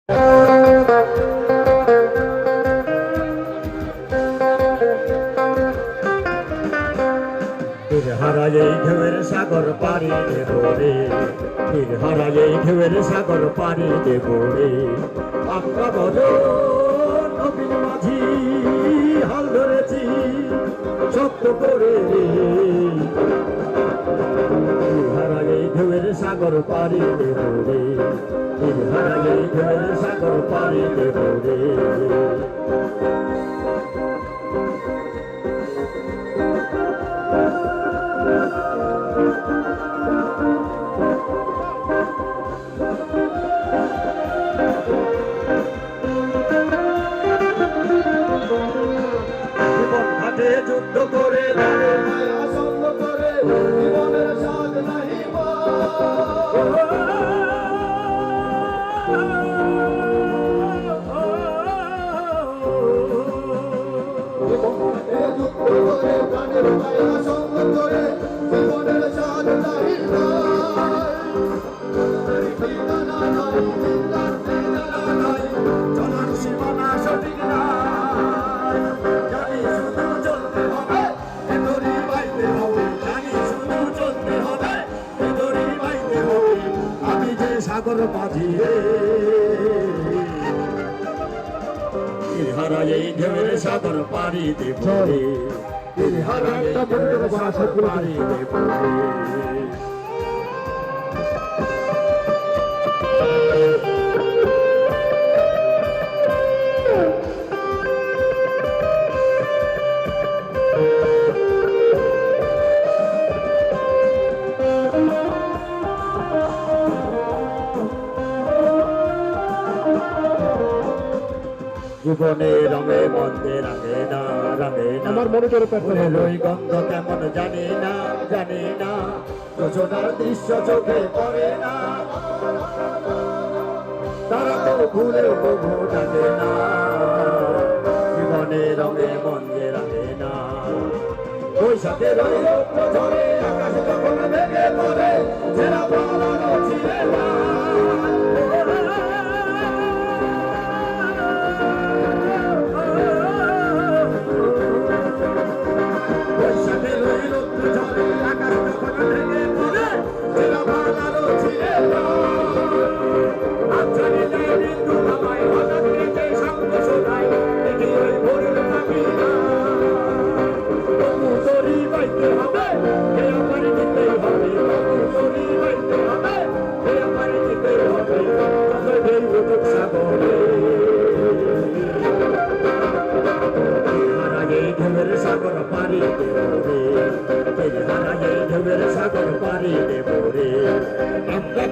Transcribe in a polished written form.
হারাই ঢেউয়ের সাগর পাড়ি দেব রে, হারাই ঢেউয়ের সাগর পাড়ি দেব রে। আমরা বড় নবীন মাঝি হাল ধরেছি শক্ত করে রে, হারাই ঢেউয়ের সাগর পাড়ি দেব রে, হারাই ঢেউয়ের সাগর পাড়ি দেব রে। যুদ্ধ করে আসন্ন করে জীবনের স্বাদ নাহি জীবনের স্বাদ নাহি চলার সীমানা সঠিক না, সাগর মাঝি হারাই ঢেউয়ের সাগর পাড়ি দেব রে, হারাই ঢেউয়ের সাগর পাড়ি দেব রে। জীবনে রঙে মন্দে রঙে না, রঙে না আমার মনে করে ওই গন্ধ কেমন জানি না, জানি না রচনার দৃশ্য চোখে পড়ে না, তারা তো ভুলেও তবু জানে না। জীবনে রঙে মন্দে রঙে না, বৈশাখের ঝরে আকাশ যখন ভেঙে পড়ে ছেঁড়া পালানো ছিঁড়ে না। সাগর পাড়ি দেব রে, হারাই ঢেউয়ের সাগর পাড়ি দেব রে। আমরা